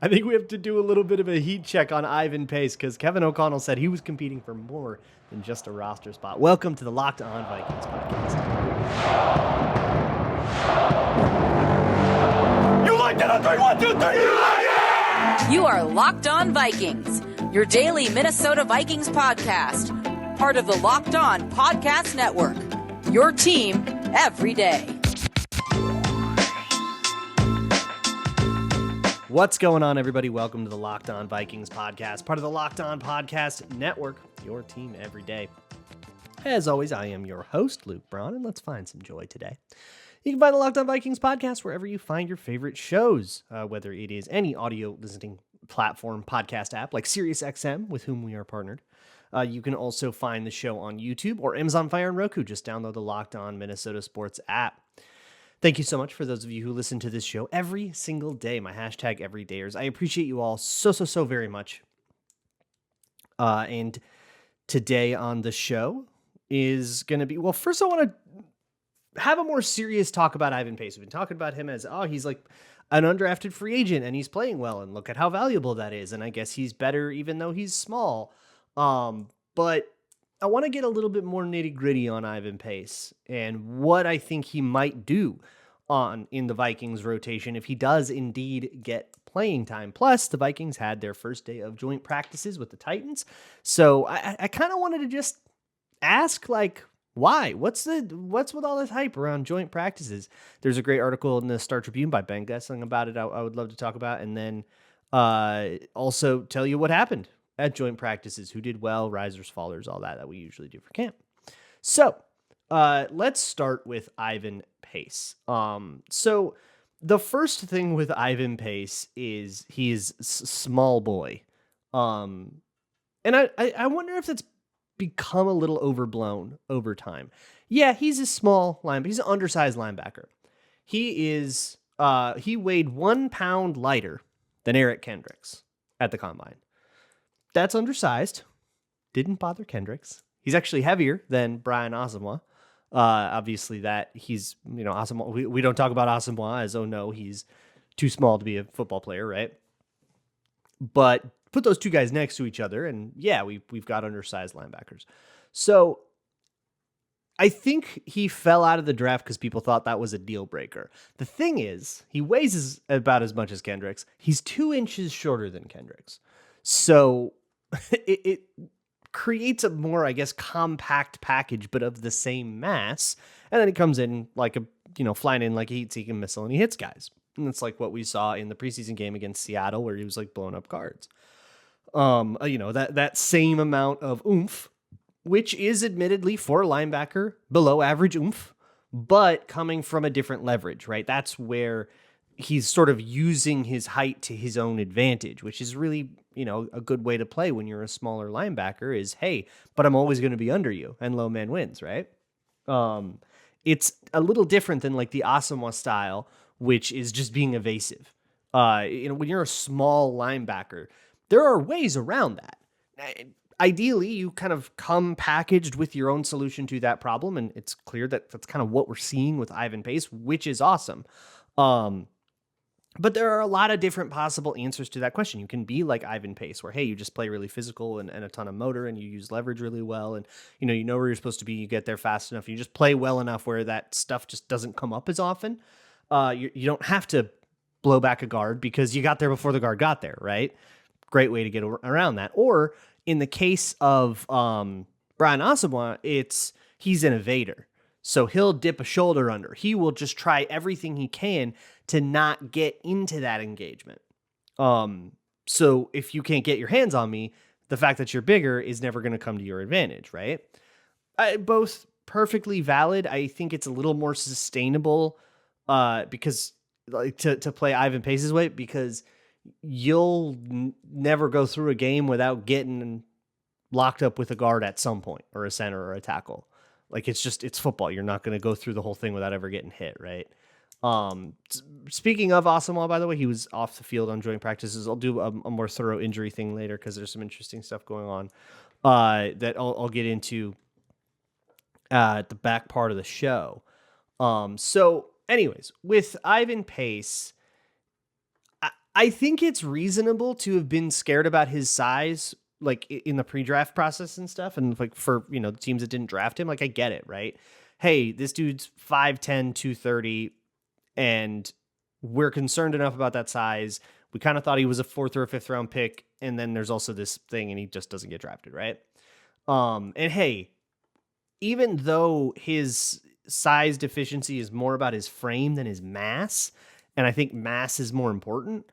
I think we have to do a little bit of a heat check on Ivan Pace because Kevin O'Connell said he was competing for more than just a roster spot. Welcome to the Locked On Vikings podcast. You like that on 3, 1, 2, 3, you like it! You are Locked On Vikings, your daily Minnesota Vikings podcast. Part of the Locked On Podcast Network, your team every day. What's going on, everybody? Welcome to the Locked On Vikings podcast, part of the Locked On Podcast Network, your team every day. As always, I am your host, Luke Braun, and let's find some joy today. You can find the Locked On Vikings podcast wherever you find your favorite shows, whether it is any audio listening platform podcast app like SiriusXM, with whom we are partnered. You can also find the show on YouTube or Amazon Fire and Roku. Just download the Locked On Minnesota Sports app. Thank you so much for those of you who listen to this show every single day. My hashtag everydayers. I appreciate you all so very much. And today on the show is going to be, well, first I want to have a more serious talk about Ivan Pace. We've been talking about him as, he's like an undrafted free agent and he's playing well and look at how valuable that is. And I guess he's better even though he's small. But I want to get a little bit more nitty-gritty on Ivan Pace and what I think he might do in the Vikings rotation if he does indeed get playing time. Plus, the Vikings had their first day of joint practices with the Titans. So I kind of wanted to just ask, like, why? What's with all this hype around joint practices? There's a great article in the Star Tribune by Ben Gessling about it. I would love to talk about, and then also tell you what happened at joint practices, who did well, risers, fallers, all that we usually do for camp. So let's start with Ivan Pace. So the first thing with Ivan Pace is he's small boy. And I wonder if that's become a little overblown over time. Yeah, he's a small linebacker. He's an undersized linebacker. He weighed 1 pound lighter than Eric Kendricks at the combine. That's undersized. Didn't bother Kendricks. He's actually heavier than Brian Asamoah. Obviously that he's, Asamoah. We don't talk about Asamoah as, oh no, he's too small to be a football player, right? But put those two guys next to each other, and yeah, we've got undersized linebackers. So I think he fell out of the draft because people thought that was a deal breaker. The thing is, he weighs about as much as Kendricks. He's 2 inches shorter than Kendricks. So it creates a more, I guess, compact package, but of the same mass. And then he comes in like flying in like a heat-seeking missile, and he hits guys. And it's like what we saw in the preseason game against Seattle, where he was like blowing up guards. That same amount of oomph, which is admittedly for a linebacker below average oomph, but coming from a different leverage, right? That's where he's sort of using his height to his own advantage, which is really, a good way to play when you're a smaller linebacker is, hey, but I'm always going to be under you and low man wins, right? It's a little different than like the Asamoah style, which is just being evasive. When you're a small linebacker, there are ways around that. Ideally, you kind of come packaged with your own solution to that problem, and it's clear that that's kind of what we're seeing with Ivan Pace, which is awesome. But there are a lot of different possible answers to that question. You can be like Ivan Pace, where, hey, you just play really physical and a ton of motor, and you use leverage really well, and you know where you're supposed to be. You get there fast enough. You just play well enough where that stuff just doesn't come up as often. You don't have to blow back a guard because you got there before the guard got there, right? Great way to get around that. Or in the case of Brian Asamoah, he's an evader. So he'll dip a shoulder under. He will just try everything he can to not get into that engagement. So if you can't get your hands on me, the fact that you're bigger is never going to come to your advantage, right? Both perfectly valid. I think it's a little more sustainable because like to play Ivan Pace's way, because you'll never go through a game without getting locked up with a guard at some point, or a center or a tackle. Like it's football. You're not going to go through the whole thing without ever getting hit, right? Speaking of Asamoah, by the way, he was off the field on joint practices. I'll do a more thorough injury thing later because there's some interesting stuff going on that I'll get into at the back part of the show. So anyways, with Ivan Pace, I think it's reasonable to have been scared about his size, like in the pre-draft process and stuff. And like for, the teams that didn't draft him, like I get it, right? Hey, this dude's 5'10", 230, and we're concerned enough about that size. We kind of thought he was a 4th or a 5th round pick. And then there's also this thing and he just doesn't get drafted, right? And hey, even though his size deficiency is more about his frame than his mass, and I think mass is more important,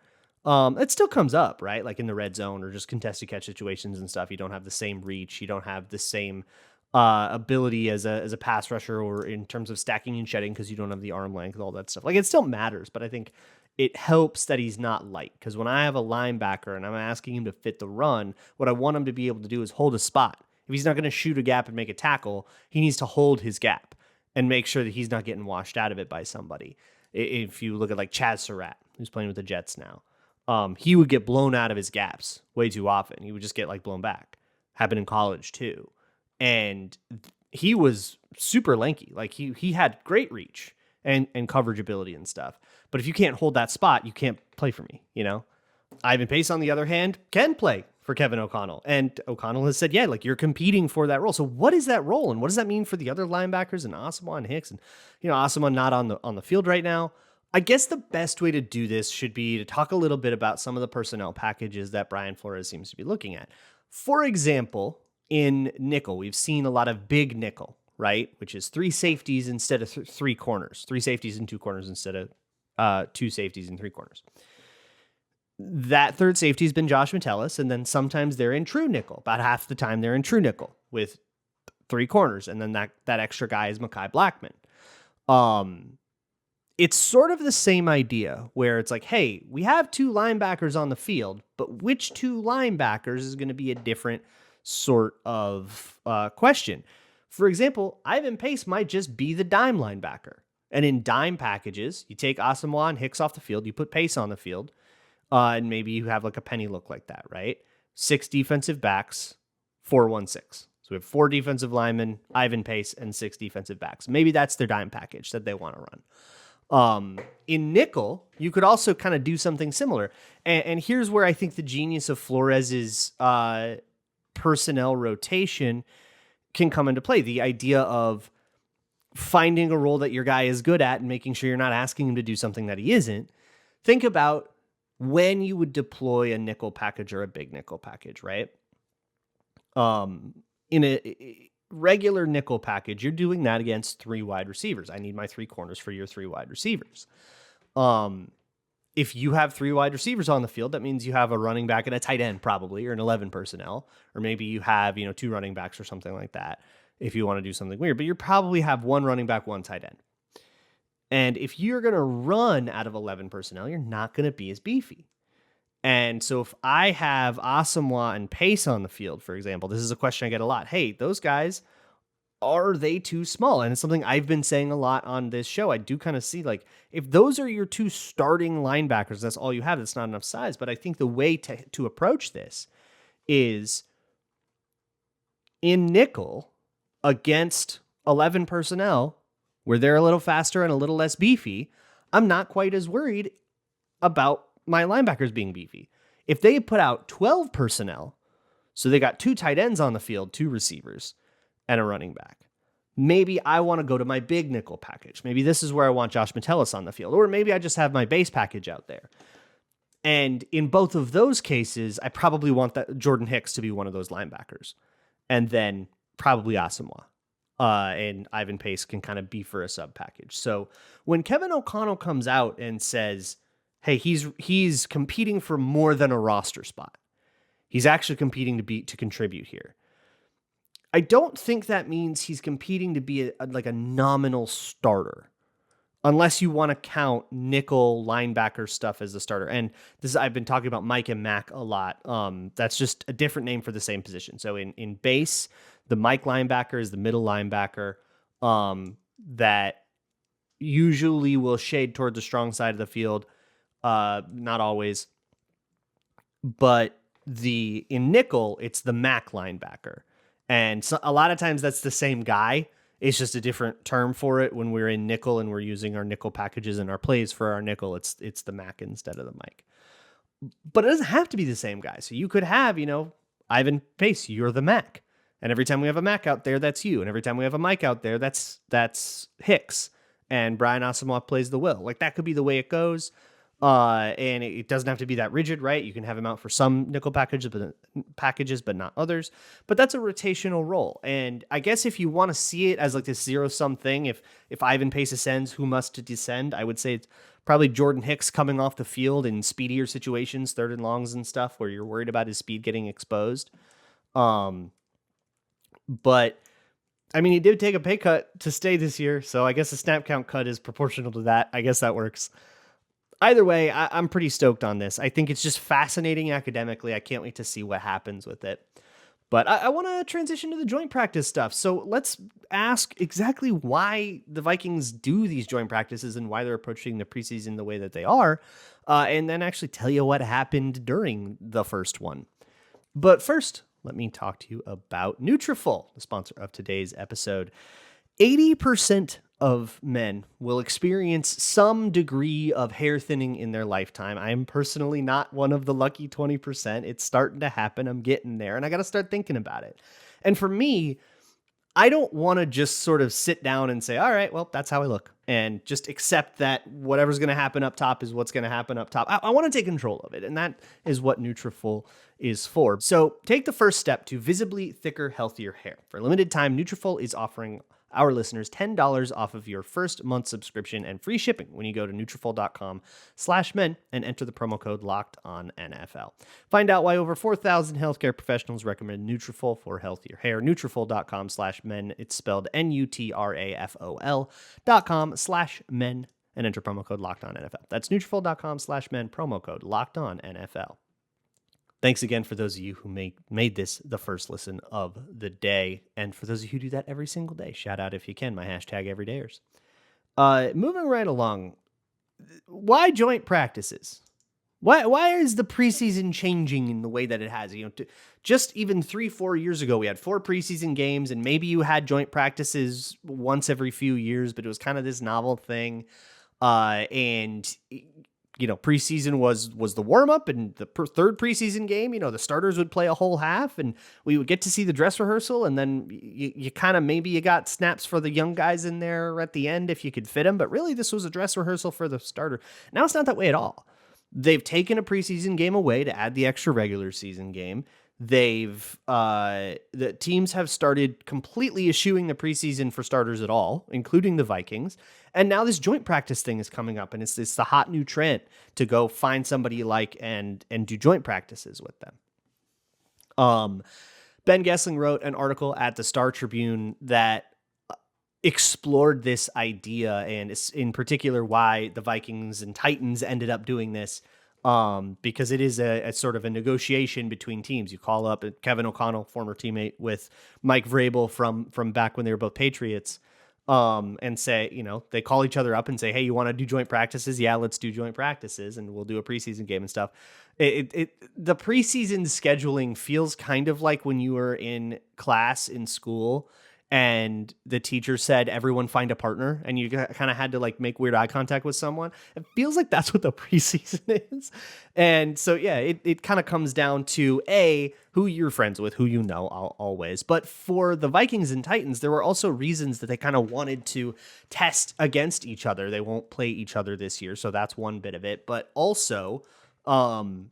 it still comes up, right? Like in the red zone or just contested catch situations and stuff. You don't have the same reach. You don't have the same ability as a pass rusher or in terms of stacking and shedding because you don't have the arm length, all that stuff. Like it still matters, but I think it helps that he's not light, because when I have a linebacker and I'm asking him to fit the run, what I want him to be able to do is hold a spot. If he's not going to shoot a gap and make a tackle, he needs to hold his gap and make sure that he's not getting washed out of it by somebody. If you look at like Chaz Surratt, who's playing with the Jets now, he would get blown out of his gaps way too often. He would just get like blown back. Happened in college too. And he was super lanky. Like he had great reach and coverage ability and stuff. But if you can't hold that spot, you can't play for me, Ivan Pace, on the other hand, can play for Kevin O'Connell. And O'Connell has said, yeah, like you're competing for that role. So what is that role? And what does that mean for the other linebackers and Asamoah and Hicks? And, Asamoah not on the field right now. I guess the best way to do this should be to talk a little bit about some of the personnel packages that Brian Flores seems to be looking at. For example, in nickel, we've seen a lot of big nickel, right? Which is 3 safeties instead of 3 corners, 3 safeties and 2 corners instead of 2 safeties and 3 corners. That third safety has been Josh Metellus, and then sometimes they're in true nickel. About half the time they're in true nickel with 3 corners, and then that extra guy is Mekhi Blackman. It's sort of the same idea where it's like, hey, we have 2 linebackers on the field, but which 2 linebackers is going to be a different sort of question. For example, Ivan Pace might just be the dime linebacker. And in dime packages, you take Asamoah and Hicks off the field, you put Pace on the field, and maybe you have like a penny look like that, right? 6 defensive backs, 4-1-6. So we have 4 defensive linemen, Ivan Pace, and 6 defensive backs. Maybe that's their dime package that they want to run. In nickel, you could also kind of do something similar. And here's where I think the genius of Flores's personnel rotation can come into play. The idea of finding a role that your guy is good at and making sure you're not asking him to do something that he isn't. Think about when you would deploy a nickel package or a big nickel package, right? In a regular nickel package, you're doing that against 3 wide receivers. I need my 3 corners for your 3 wide receivers. If you have 3 wide receivers on the field, that means you have a running back and a tight end probably, or an 11 personnel, or maybe you have, 2 running backs or something like that if you want to do something weird, but you probably have 1 running back, 1 tight end. And if you're going to run out of 11 personnel, you're not going to be as beefy. And so if I have Asamoah and Pace on the field, for example, this is a question I get a lot. Hey, those guys, are they too small? And it's something I've been saying a lot on this show. I do kind of see, like, if those are your 2 starting linebackers, that's all you have. That's not enough size. But I think the way to approach this is in nickel against 11 personnel, where they're a little faster and a little less beefy, I'm not quite as worried about my linebackers being beefy. If they put out 12 personnel, so they got 2 tight ends on the field, 2 receivers, and a running back, maybe I want to go to my big nickel package. Maybe this is where I want Josh Metellus on the field, or maybe I just have my base package out there. And in both of those cases, I probably want that Jordan Hicks to be one of those linebackers, and then probably Asamoah. And Ivan Pace can kind of be for a sub package. So when Kevin O'Connell comes out and says, hey, he's competing for more than a roster spot, he's actually competing to contribute here. I don't think that means he's competing to be a nominal starter, unless you want to count nickel linebacker stuff as the starter. And I've been talking about Mike and Mac a lot. That's just a different name for the same position. So in base, the Mike linebacker is the middle linebacker that usually will shade toward the strong side of the field. Not always, but in nickel, it's the Mac linebacker. And so a lot of times that's the same guy. It's just a different term for it. When we're in nickel and we're using our nickel packages and our plays for our nickel, it's the Mac instead of the Mike. But it doesn't have to be the same guy. So you could have, Ivan Pace, you're the Mac. And every time we have a Mac out there, that's you. And every time we have a Mike out there, that's Hicks. And Brian Asamoah plays the Will. Like, that could be the way it goes. And it doesn't have to be that rigid, right? You can have him out for some nickel packages, but not others. But that's a rotational role. And I guess if you want to see it as like this zero-sum thing, if Ivan Pace ascends, who must descend? I would say it's probably Jordan Hicks coming off the field in speedier situations, 3rd and longs and stuff, where you're worried about his speed getting exposed. But I mean, he did take a pay cut to stay this year, so I guess the snap count cut is proportional to that. I guess that works. Either way, I'm pretty stoked on this. I think it's just fascinating academically. I can't wait to see what happens with it. But I want to transition to the joint practice stuff. So let's ask exactly why the Vikings do these joint practices and why they're approaching the preseason the way that they are, and then actually tell you what happened during the first one. But first, let me talk to you about Nutrafol, the sponsor of today's episode. 80% of men will experience some degree of hair thinning in their lifetime. I am personally not one of the lucky 20%. It's starting to happen. I'm getting there, and I got to start thinking about it. And for me, I don't want to just sort of sit down and say, all right, well, that's how I look, and just accept that whatever's going to happen up top is what's going to happen up top. I want to take control of it, and that is what Nutrafol is for. So take the first step to visibly thicker, healthier hair. For a limited time, Nutrafol is offering our listeners $10 off of your first month subscription and free shipping when you go to Nutrafol.com/men and enter the promo code LOCKEDONNFL. Find out why over 4,000 healthcare professionals recommend Nutrafol for healthier hair. Nutrafol.com/men. It's spelled Nutrafol.com/men and enter promo code LOCKEDONNFL. That's Nutrafol.com/men, promo code LOCKEDONNFL. Thanks again for those of you who made this the first listen of the day. And for those of you who do that every single day, shout out if you can, my hashtag everydayers. Moving right along, why joint practices? Why is the preseason changing in the way that it has? Just even 3-4 years ago, we had 4 preseason games, and maybe you had joint practices once every few years, but it was kind of this novel thing. Preseason was the warm-up, and the third preseason game, the starters would play a whole half, and we would get to see the dress rehearsal, and then you kind of, maybe you got snaps for the young guys in there at the end if you could fit them, but really this was a dress rehearsal for the starter. Now it's not that way at all. They've taken a preseason game away to add the extra regular season game. The teams have started completely eschewing the preseason for starters at all, including the Vikings. And now this joint practice thing is coming up, and it's the hot new trend to go find somebody you like and do joint practices with them. Ben Gessling wrote an article at the Star Tribune that explored this idea, and in particular why the Vikings and Titans ended up doing this. Because it is a sort of a negotiation between teams. You call up Kevin O'Connell, former teammate with Mike Vrabel from back when they were both Patriots, and say, they call each other up and say, hey, you want to do joint practices? Yeah, let's do joint practices, and we'll do a preseason game and stuff. The preseason scheduling feels kind of like when you were in class in school and the teacher said, everyone find a partner, and you kind of had to make weird eye contact with someone. It feels like that's what the preseason is. And so, yeah, it kind of comes down to who you're friends with, who you know always. But for the Vikings and Titans, there were also reasons that they kind of wanted to test against each other. They won't play each other this year, so that's one bit of it. But also, for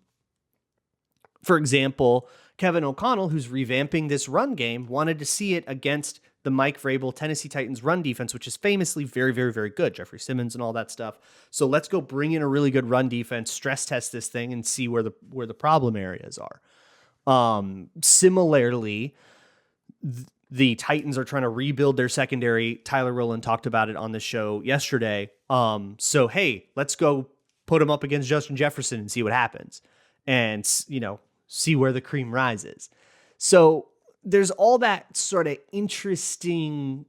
example, Kevin O'Connell, who's revamping this run game, wanted to see it against the Mike Vrabel Tennessee Titans run defense, which is famously very, very, very good. Jeffrey Simmons and all that stuff. So let's go bring in a really good run defense, stress test this thing, and see where the problem areas are. Similarly, the Titans are trying to rebuild their secondary. Tyler Rowland talked about it on the show yesterday. So, hey, let's go put him up against Justin Jefferson and see what happens, and see where the cream rises. So there's all that sort of interesting,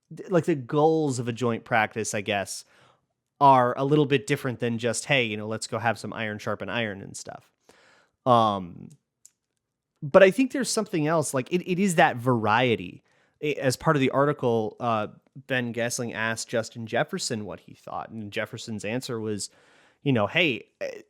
the goals of a joint practice, I guess, are a little bit different than just, hey, let's go have some iron sharpen iron and stuff. But I think there's something else, it is that variety. As part of the article, Ben Gessling asked Justin Jefferson what he thought, and Jefferson's answer was, hey,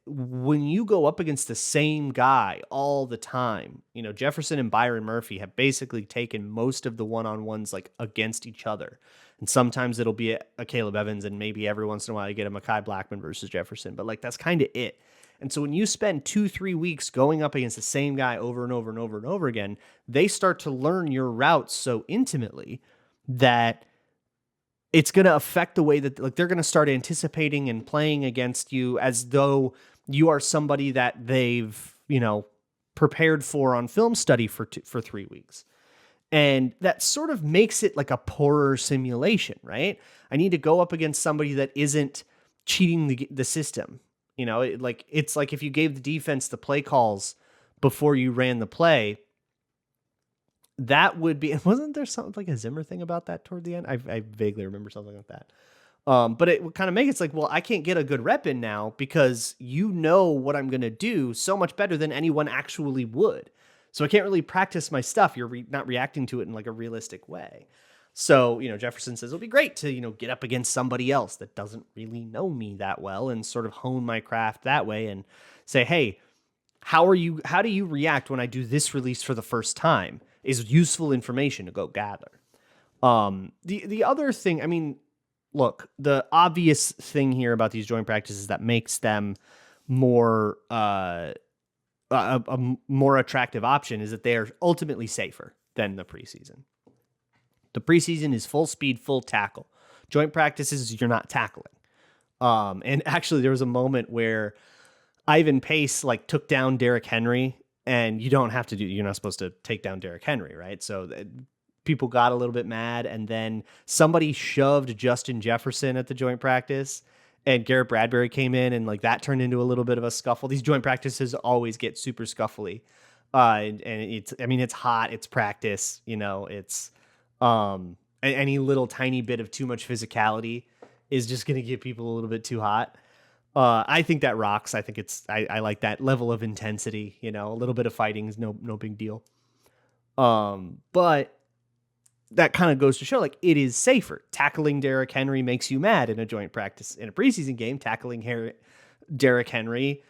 when you go up against the same guy all the time, Jefferson and Byron Murphy have basically taken most of the one-on-ones like against each other. And sometimes it'll be a Caleb Evans, and maybe every once in a while you get a Mekhi Blackman versus Jefferson, but like that's kind of it. And so when you spend 2-3 weeks going up against the same guy over and over and over and over again, they start to learn your routes so intimately that it's going to affect the way that like they're going to start anticipating and playing against you as though you are somebody that they've, prepared for on film study for 3 weeks. And that sort of makes it like a poorer simulation, right? I need to go up against somebody that isn't cheating the system. It's like if you gave the defense the play calls before you ran the play, that would be, wasn't there something like a Zimmer thing about that toward the end? I vaguely remember something like that. But it would kind of make it's like, well, I can't get a good rep in now because you know what I'm going to do so much better than anyone actually would. So I can't really practice my stuff. You're not reacting to it in like a realistic way. So, Jefferson says it'll be great to, get up against somebody else that doesn't really know me that well and sort of hone my craft that way and say, hey, how do you react when I do this release for the first time is useful information to go gather. The other thing, look, the obvious thing here about these joint practices that makes them more, a more attractive option is that they are ultimately safer than the preseason. The preseason is full speed, full tackle. Joint practices, you're not tackling. And actually, there was a moment where Ivan Pace took down Derrick Henry, and you're not supposed to take down Derrick Henry, right? So people got a little bit mad, and then somebody shoved Justin Jefferson at the joint practice, and Garrett Bradbury came in, and that turned into a little bit of a scuffle. These joint practices always get super scuffly. And it's hot, it's practice, it's any little tiny bit of too much physicality is just going to get people a little bit too hot. I think that rocks. I think I like that level of intensity, a little bit of fighting is no big deal. But that kind of goes to show it is safer. Tackling Derrick Henry makes you mad in a joint practice. In a preseason game, tackling Derrick Henry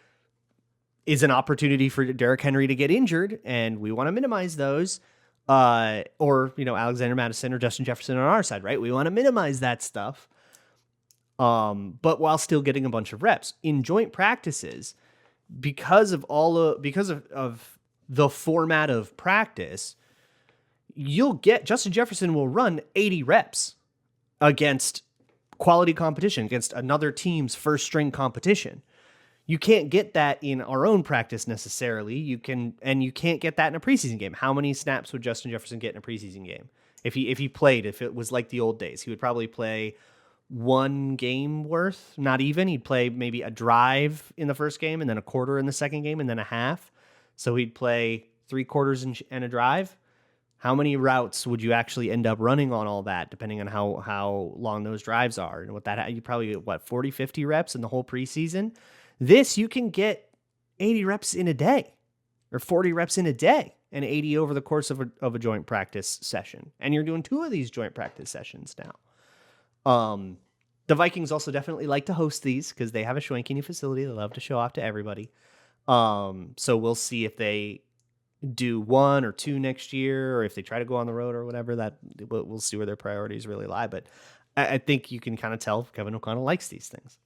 is an opportunity for Derrick Henry to get injured, and we want to minimize those. Or Alexander Mattison or Justin Jefferson on our side, right? We want to minimize that stuff. But while still getting a bunch of reps in joint practices, because of the format of practice, Justin Jefferson will run 80 reps against quality competition, against another team's first string competition. You can't get that in our own practice necessarily. You can't get that in a preseason game. How many snaps would Justin Jefferson get in a preseason game? If he played, if it was like the old days, he would probably play one game worth, not even. He'd play maybe a drive in the first game and then a quarter in the second game and then a half. So he'd play 3 quarters and a drive. How many routes would you actually end up running on all that, depending on how long those drives are? And you probably get 40, 50 reps in the whole preseason. This, you can get 80 reps in a day or 40 reps in a day and 80 over the course of a joint practice session. And you're doing 2 of these joint practice sessions now. The Vikings also definitely like to host these because they have a Schwenke new facility. They love to show off to everybody. So we'll see if they do 1 or 2 next year, or if they try to go on the road or whatever. That we'll see where their priorities really lie. But I think you can kind of tell Kevin O'Connell likes these things.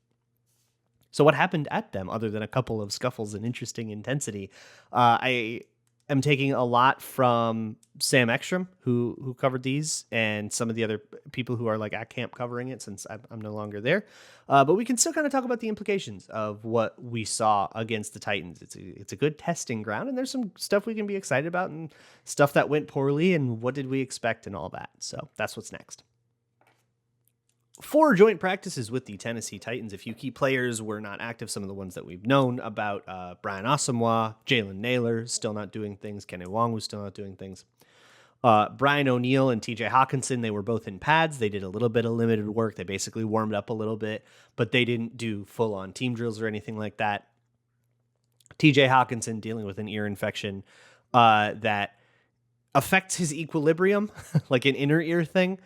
So what happened at them, other than a couple of scuffles and interesting intensity? I am taking a lot from Sam Ekstrom, who covered these, and some of the other people who are at camp covering it, since I'm no longer there. But we can still kind of talk about the implications of what we saw against the Titans. It's a good testing ground, and there's some stuff we can be excited about and stuff that went poorly, and what did we expect and all that. So that's what's next. 4 joint practices with the Tennessee Titans. A few key players were not active. Some of the ones that we've known about, Brian Asamoah, Jalen Naylor, still not doing things. Kenny Wong was still not doing things. Brian O'Neill and TJ Hawkinson, they were both in pads. They did a little bit of limited work. They basically warmed up a little bit, but they didn't do full-on team drills or anything like that. TJ Hawkinson dealing with an ear infection that affects his equilibrium, like an inner ear thing.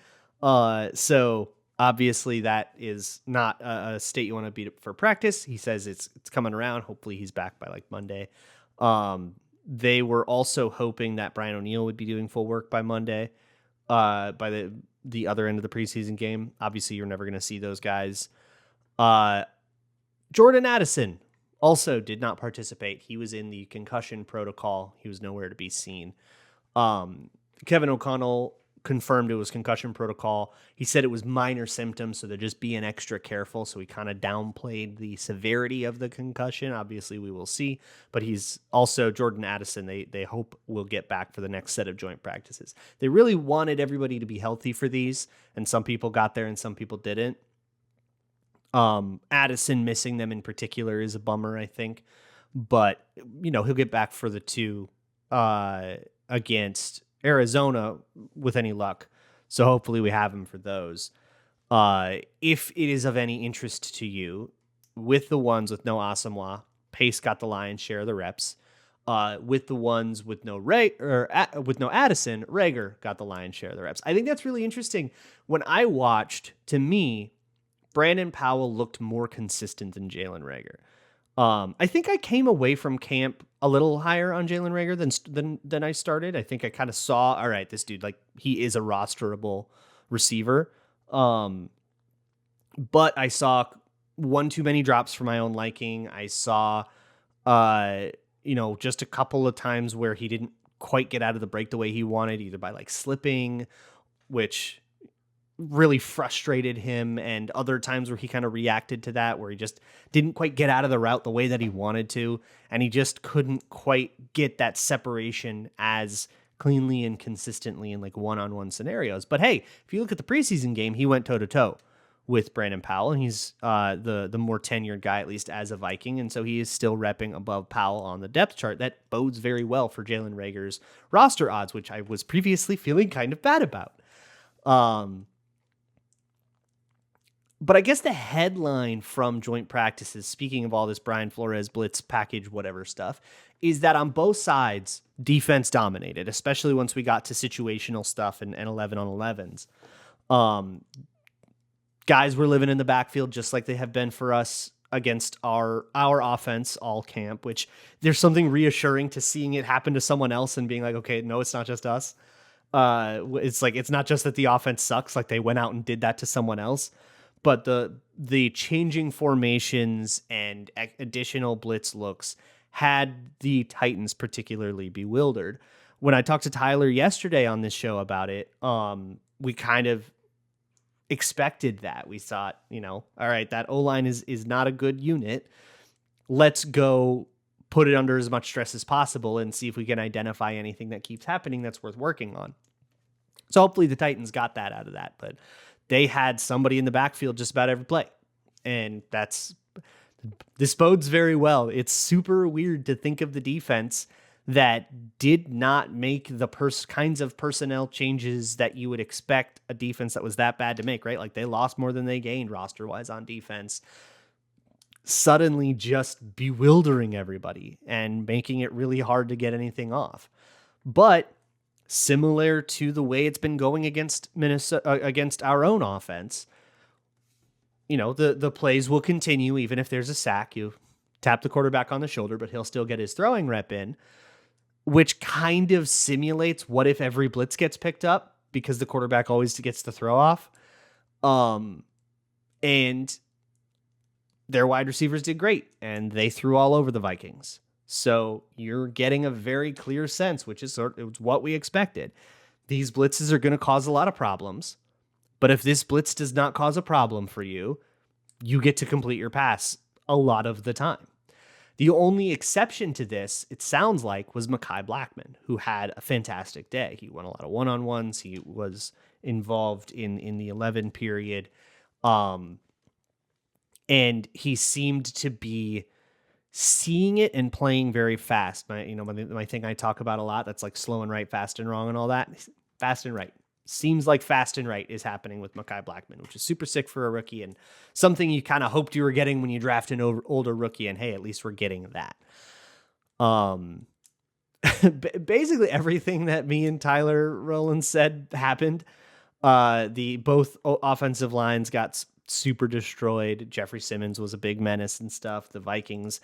So Obviously, that is not a state you want to be for practice. He says it's coming around. Hopefully, he's back by like Monday. They were also hoping that Brian O'Neill would be doing full work by Monday, by the other end of the preseason game. Obviously, you're never going to see those guys. Jordan Addison also did not participate. He was in the concussion protocol. He was nowhere to be seen. Kevin O'Connell confirmed it was concussion protocol. He said it was minor symptoms, so they're just being extra careful. So he kind of downplayed the severity of the concussion. Obviously, we will see. But he's also Jordan Addison. They hope will get back for the next set of joint practices. They really wanted everybody to be healthy for these, and some people got there and some people didn't. Addison missing them in particular is a bummer, I think. But, he'll get back for the two against Arizona with any luck. So hopefully we have him for those. If it is of any interest to you, with the ones with no Asamoah, Pace got the lion's share of the reps. With the ones with no Addison, Rager got the lion's share of the reps. I think that's really interesting. When I watched, to me, Brandon Powell looked more consistent than Jalen Rager. I think I came away from camp a little higher on Jalen Rager than I started. I think I kind of saw, all right, this dude, like, he is a rosterable receiver. But I saw one too many drops for my own liking. I saw, just a couple of times where he didn't quite get out of the break the way he wanted, either by like slipping, which really frustrated him, and other times where he kind of reacted to that, where he just didn't quite get out of the route the way that he wanted to, and he just couldn't quite get that separation as cleanly and consistently in like one-on-one scenarios. But hey, if you look at the preseason game, he went toe-to-toe with Brandon Powell, and he's the more tenured guy, at least as a Viking, and so he is still repping above Powell on the depth chart. That bodes very well for Jalen Rager's roster odds, which I was previously feeling kind of bad about. But I guess the headline from joint practices, speaking of all this Brian Flores blitz package, whatever stuff, is that on both sides, defense dominated, especially once we got to situational stuff and 11 on 11s. Guys were living in the backfield just like they have been for us against our offense all camp, which there's something reassuring to seeing it happen to someone else and being like, okay, no, it's not just us. It's like, it's not just that the offense sucks, like they went out and did that to someone else. But the changing formations and additional blitz looks had the Titans particularly bewildered. When I talked to Tyler yesterday on this show about it, we kind of expected that. We thought, all right, that O-line is not a good unit. Let's go put it under as much stress as possible and see if we can identify anything that keeps happening that's worth working on. So hopefully the Titans got that out of that, but they had somebody in the backfield just about every play. And this bodes very well. It's super weird to think of the defense that did not make the kinds of personnel changes that you would expect a defense that was that bad to make, right? Like they lost more than they gained roster-wise on defense, suddenly just bewildering everybody and making it really hard to get anything off. But similar to the way it's been going against Minnesota, against our own offense, the plays will continue even if there's a sack. You tap the quarterback on the shoulder, but he'll still get his throwing rep in, which kind of simulates what if every blitz gets picked up because the quarterback always gets the throw off. And their wide receivers did great, and they threw all over the Vikings. So you're getting a very clear sense, which is what we expected. These blitzes are going to cause a lot of problems, but if this blitz does not cause a problem for you, you get to complete your pass a lot of the time. The only exception to this, it sounds like, was Mekhi Blackmon, who had a fantastic day. He won a lot of one-on-ones. He was involved in the 11 period. And he seemed to be seeing it and playing very fast. My thing I talk about a lot, that's like slow and right, fast and wrong and all that. Fast and right. Seems like fast and right is happening with Mekhi Blackmon, which is super sick for a rookie and something you kind of hoped you were getting when you draft an older rookie. And hey, at least we're getting that. Basically everything that me and Tyler Rowland said happened. The both offensive lines got super destroyed. Jeffrey Simmons was a big menace and stuff. The Vikings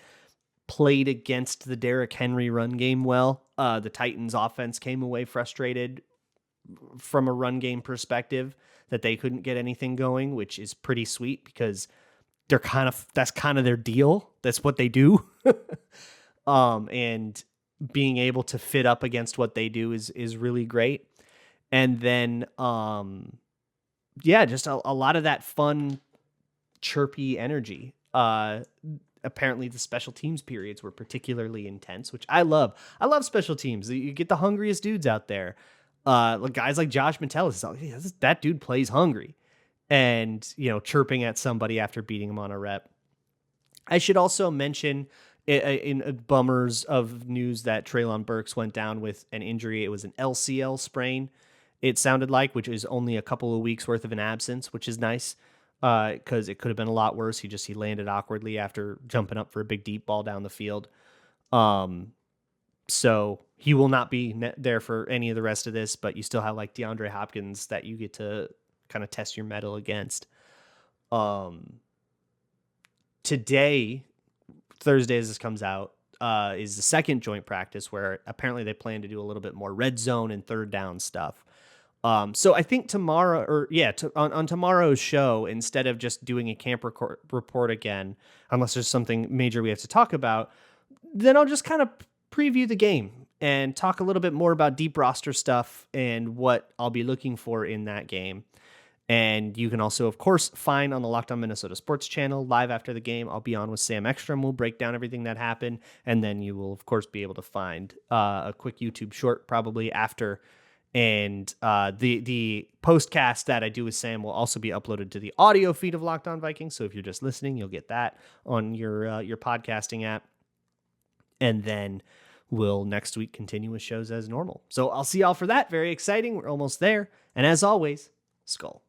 played against the Derrick Henry run game well. The Titans offense came away frustrated from a run game perspective that they couldn't get anything going, which is pretty sweet because that's kind of their deal. That's what they do. And being able to fit up against what they do is really great. And then, just a lot of that fun, chirpy energy. Apparently the special teams periods were particularly intense, which I love. I love special teams. You get the hungriest dudes out there. Guys like Josh Metellus, that dude plays hungry, and chirping at somebody after beating him on a rep. I should also mention in bummers of news that Treylon Burks went down with an injury. It was an LCL sprain, it sounded like, which is only a couple of weeks worth of an absence, which is nice because it could have been a lot worse. He landed awkwardly after jumping up for a big deep ball down the field. So he will not be there for any of the rest of this, but you still have like DeAndre Hopkins that you get to kind of test your mettle against. Today, Thursday, as this comes out, is the second joint practice where apparently they plan to do a little bit more red zone and third down stuff. So I think tomorrow, on tomorrow's show, instead of just doing a camp report again, unless there's something major we have to talk about, then I'll just kind of preview the game and talk a little bit more about deep roster stuff and what I'll be looking for in that game. And you can also, of course, find on the Locked On Minnesota Sports channel live after the game. I'll be on with Sam Ekstrom. We'll break down everything that happened. And then you will, of course, be able to find a quick YouTube short probably after. And the postcast that I do with Sam will also be uploaded to the audio feed of Locked On Vikings. So if you're just listening, you'll get that on your podcasting app. And then we'll next week continue with shows as normal. So I'll see y'all for that. Very exciting. We're almost there. And as always, Skull.